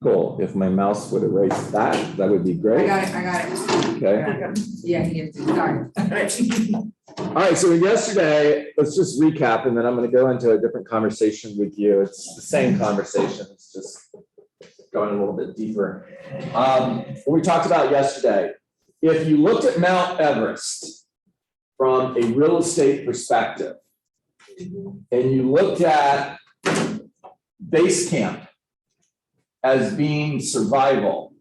Cool. If my mouse would erase that, that would be great. I got it. Okay. Yeah, he is, sorry. All right. So yesterday, let's just recap, and then I'm going to go into a different conversation with you. It's the same conversation. It's just going a little bit deeper. What we talked about yesterday, if you looked at Mount Everest from a real estate perspective, and you looked at base camp as being survival,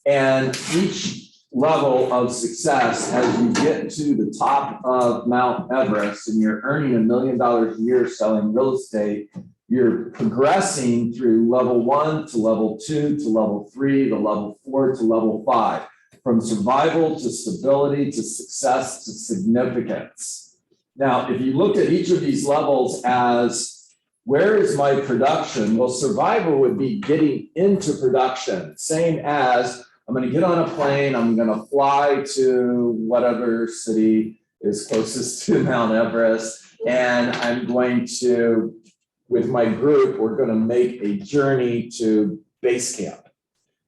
and each level of success as you get to the top of Mount Everest and you're earning $1 million a year selling real estate, you're progressing through level 1 to level 2 to level 3 to level 4 to level 5, from survival to stability to success to significance. Now, if you looked at each of these levels as where is my production? Well, survival would be getting into production, same as I'm going to get on a plane, I'm going to fly to whatever city is closest to Mount Everest, and I'm going to, with my group, we're going to make a journey to base camp.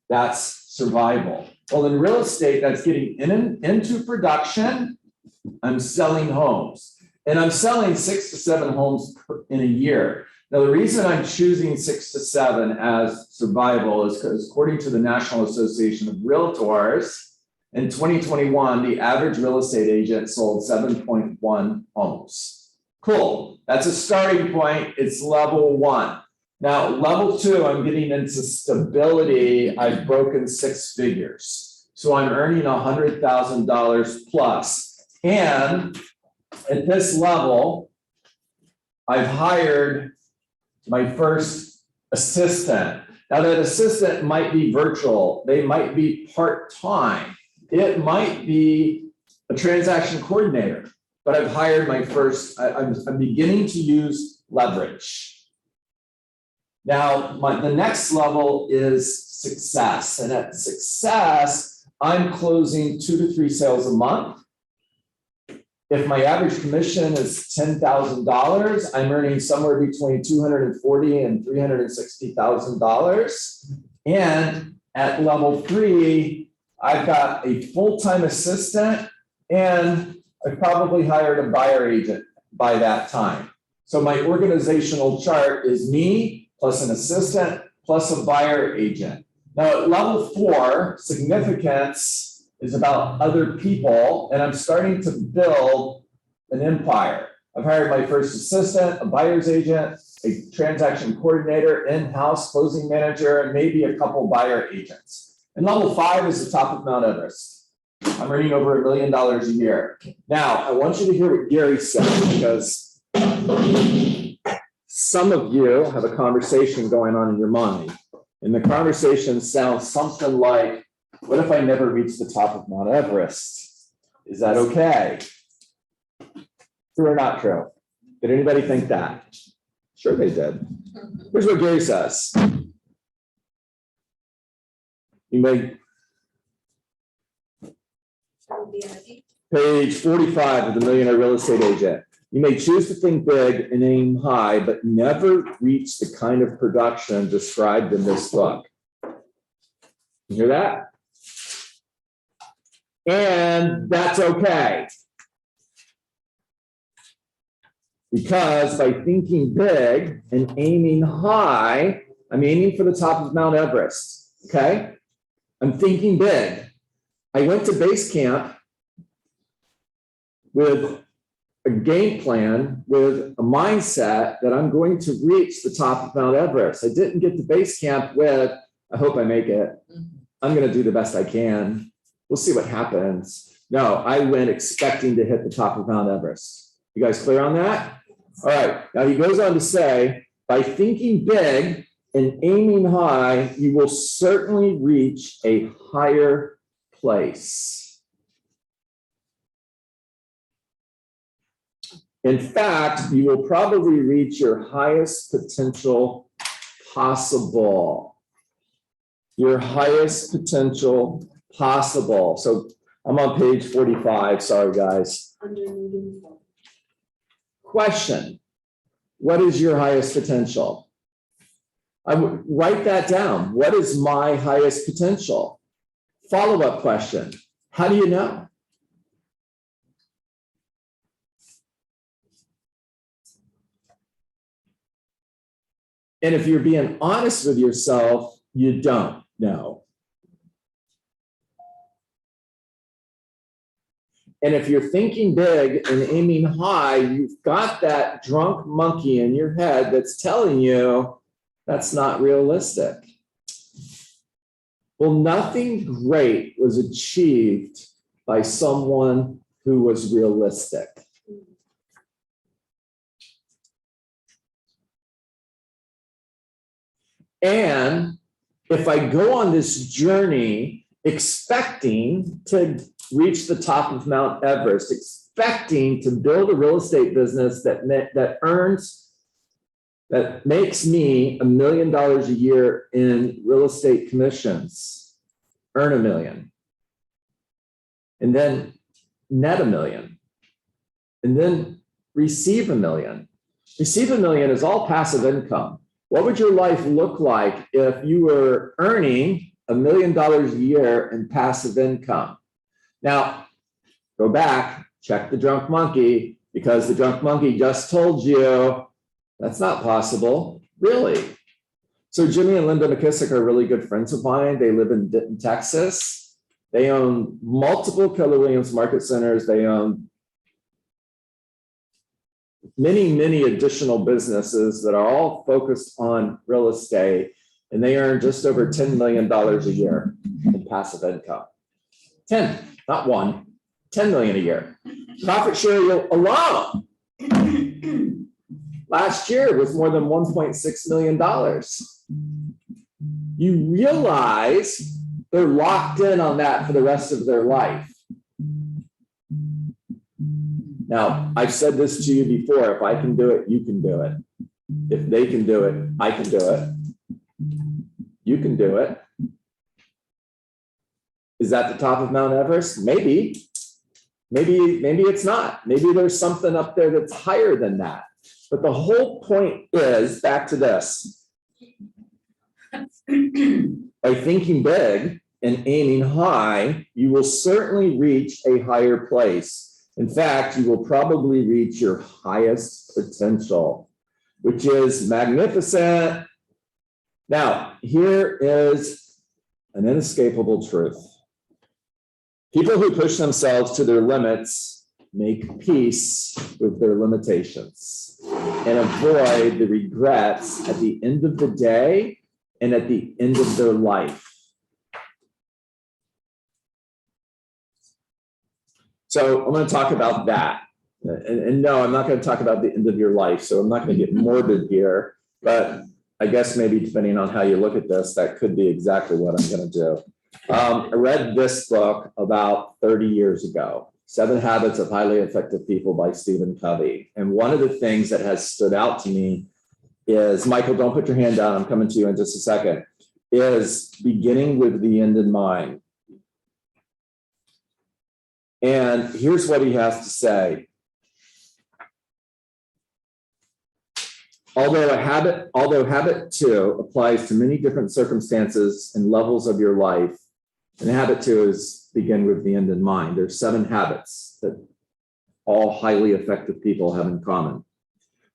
That's survival. Well, in real estate, that's getting into production. I'm selling homes. And I'm selling 6 to 7 homes in a year. Now, the reason I'm choosing 6 to 7 as survival is because according to the National Association of Realtors, in 2021, the average real estate agent sold 7.1 homes. Cool. That's a starting point. It's level 1. Now, level 2, I'm getting into stability. I've broken 6 figures. So I'm earning $100,000 plus. And at this level, I've hired my first assistant. Now that assistant might be virtual. They might be part-time. It might be a transaction coordinator, but I've hired my first, I'm beginning to use leverage. Now, the next level is success. And at success, I'm closing 2 to 3 sales a month. If my average commission is $10,000, I'm earning somewhere between $240,000 and $360,000. And at level 3, I've got a full-time assistant, and I've probably hired a buyer agent by that time. So my organizational chart is me plus an assistant plus a buyer agent. Now at level 4, significance is about other people, and I'm starting to build an empire. I've hired my first assistant, a buyer's agent, a transaction coordinator, in-house closing manager, and maybe a couple buyer agents. And level 5 is the top of Mount Everest. I'm earning over $1 million a year. Now, I want you to hear what Gary said, because some of you have a conversation going on in your mind, and the conversation sounds something like, what if I never reach the top of Mount Everest? Is that okay? True or not true? Did anybody think that? Sure they did. Here's what Gary says. You may, page 45 of the Millionaire Real Estate Agent. You may choose to think big and aim high, but never reach the kind of production described in this book. You hear that? And that's okay. Because by thinking big and aiming high, I'm aiming for the top of Mount Everest, okay? I'm thinking big. I went to base camp with a game plan, with a mindset that I'm going to reach the top of Mount Everest. I didn't get to base camp with, I hope I make it. I'm going to do the best I can. We'll see what happens. No, I went expecting to hit the top of Mount Everest. You guys clear on that? All right. Now he goes on to say, by thinking big and aiming high, you will certainly reach a higher place. In fact, you will probably reach your highest potential possible. Your highest potential possible. So I'm on page 45. Sorry, guys. Question. What is your highest potential? I would write that down. What is my highest potential? Follow-up question. How do you know? And if you're being honest with yourself, you don't know. And if you're thinking big and aiming high, you've got that drunk monkey in your head that's telling you that's not realistic. Well, nothing great was achieved by someone who was realistic. And if I go on this journey expecting to reach the top of Mount Everest, expecting to build a real estate business that makes me $1 million a year in real estate commissions, earn $1 million, and then net $1 million, and then receive $1 million. Receive $1 million is all passive income. What would your life look like if you were earning $1 million a year in passive income? Now, go back, check the drunk monkey, because the drunk monkey just told you that's not possible. Really? So Jimmy and Linda McKissick are really good friends of mine. They live in Denton, Texas. They own multiple Keller Williams market centers. They own many additional businesses that are all focused on real estate, and they earn just over $10 million a year in passive income. 10, not 1, 10 million a year. Profit share alone last year was more than $1.6 million. You realize they're locked in on that for the rest of their life. Now, I've said this to you before. If I can do it, you can do it. If they can do it, I can do it. You can do it. Is that the top of Mount Everest? Maybe. Maybe it's not. Maybe there's something up there that's higher than that. But the whole point is, back to this, by thinking big and aiming high, you will certainly reach a higher place. In fact, you will probably reach your highest potential, which is magnificent. Now, here is an inescapable truth. People who push themselves to their limits make peace with their limitations and avoid the regrets at the end of the day and at the end of their life. So I'm going to talk about that. And no, I'm not going to talk about the end of your life. So I'm not going to get morbid here, but I guess maybe depending on how you look at this, that could be exactly what I'm going to do. I read this book about 30 years ago, 7 Habits of Highly Effective People by Stephen Covey. And one of the things that has stood out to me is, Michael, don't put your hand down, I'm coming to you in just a second, is beginning with the end in mind. And here's what he has to say. Although habit 2 applies to many different circumstances and levels of your life, and habit 2 is begin with the end in mind. There's 7 habits that all highly effective people have in common.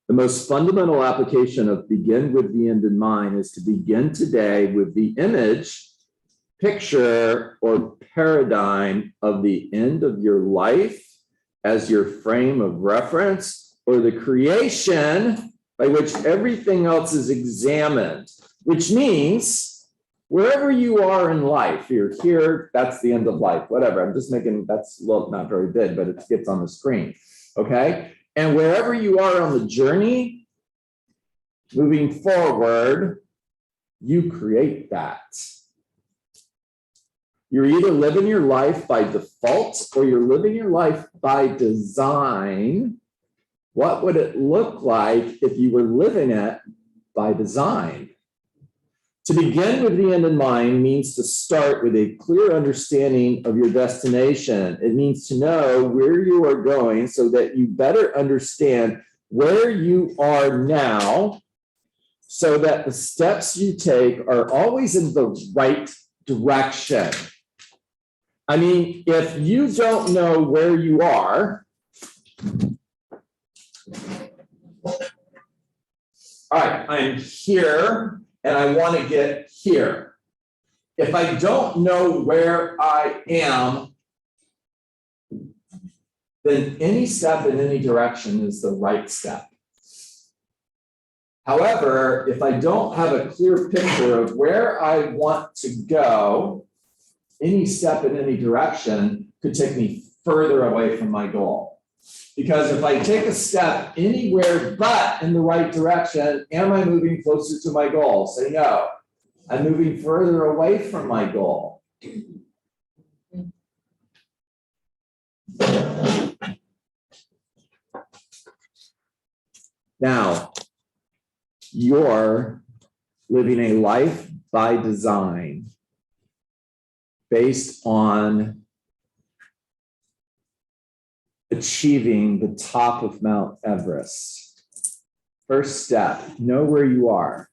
The most fundamental application of begin with the end in mind is to begin today with the image, picture, or paradigm of the end of your life as your frame of reference, or the creation by which everything else is examined, which means wherever you are in life, you're here, that's the end of life, whatever. I'm just making, that's not very big, but it gets on the screen, okay? And wherever you are on the journey, moving forward, you create that. You're either living your life by default or you're living your life by design. What would it look like if you were living it by design? To begin with the end in mind means to start with a clear understanding of your destination. It means to know where you are going so that you better understand where you are now so that the steps you take are always in the right direction. I mean, if you don't know where you are, all right, I'm here and I want to get here. If I don't know where I am, then any step in any direction is the right step. However, if I don't have a clear picture of where I want to go, any step in any direction could take me further away from my goal. Because if I take a step anywhere but in the right direction, am I moving closer to my goal? Say no. I'm moving further away from my goal. Now, you're living a life by design based on achieving the top of Mount Everest. First step, know where you are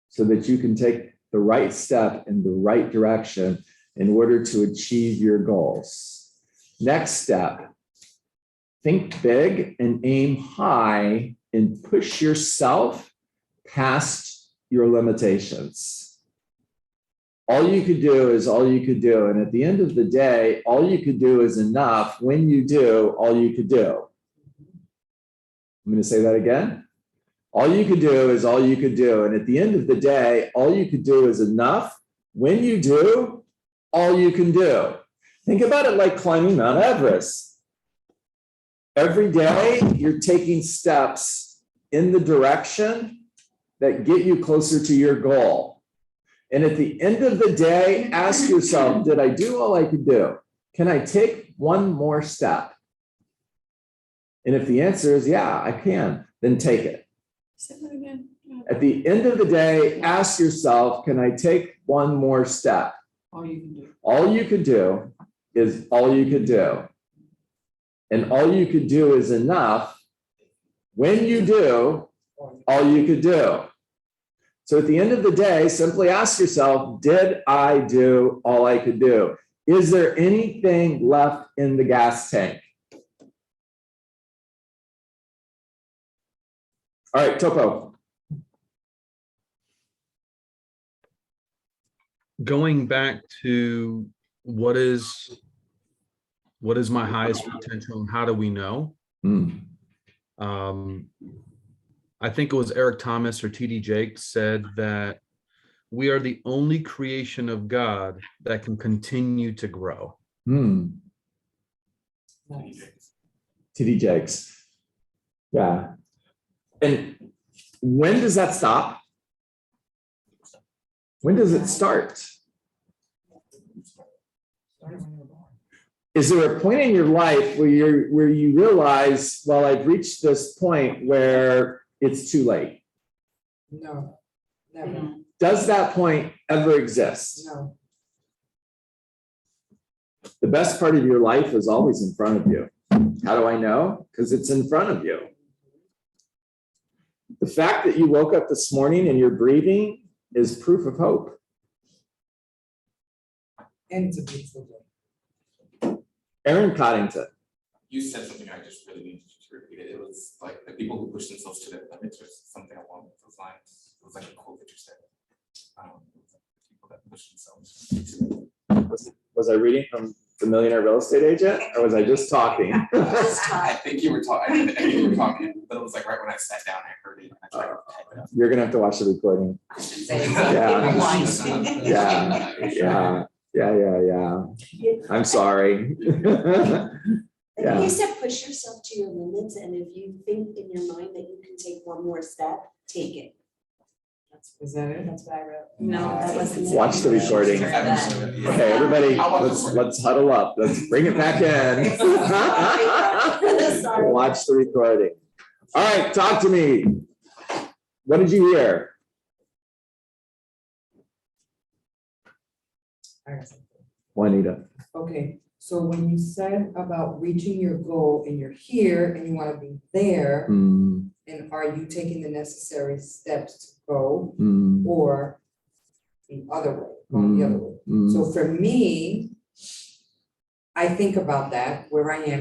so that you can take the right step in the right direction in order to achieve your goals. Next step, think big and aim high and push yourself past your limitations. All you could do is all you could do. And at the end of the day, all you could do is enough. When you do, all you could do. I'm going to say that again. All you could do is all you could do. And at the end of the day, all you could do is enough. When you do, all you can do. Think about it like climbing Mount Everest. Every day, you're taking steps in the direction that get you closer to your goal. And at the end of the day, ask yourself, did I do all I could do? Can I take one more step? And if the answer is, yeah, I can, then take it. Say that again. At the end of the day, ask yourself, can I take one more step? All you can do. All you could do is all you could do. And all you could do is enough. When you do, all you could do. So at the end of the day, simply ask yourself, did I do all I could do? Is there anything left in the gas tank? All right, Topo. Going back to what is my highest potential and how do we know? I think it was Eric Thomas or T.D. Jakes said that we are the only creation of God that can continue to grow. T.D. Jakes. Yeah. And when does that stop? When does it start? Is there a point in your life where you realize, well, I've reached this point where it's too late? No, never, Does that point ever exist? no. The best part of your life is always in front of you. How do I know? Because it's in front of you. The fact that you woke up this morning and you're breathing is proof of hope. And it's a beautiful day. Aaron Coddington. You said something I just really needed to repeat it. It was like the people who push themselves to their limits or something along those lines. It was like a quote that you said. It was like the people that push themselves to their Was I reading from The Millionaire Real Estate Agent, or was I just talking? I think you were talking. I think you were talking, but it was like right when I sat down, I heard it. And I tried to type it up. You're gonna have to watch the recording. I should say. Yeah. Yeah. I'm sorry. I think Yeah. you said push yourself to your limits, and if you think in your mind that you can take one more step, take it. Is that it? That's what I wrote. No, that wasn't it. Watch the recording. Okay, everybody, let's huddle up. Let's bring it back in. Sorry. Watch the recording. All right, talk to me. What did you hear? I got something. Juanita. Okay, so when you said about reaching your goal and you're here and you want to be there, And are you taking the necessary steps to go Mm, or the other way, going the other way? mm. So for me, I think about that, where I am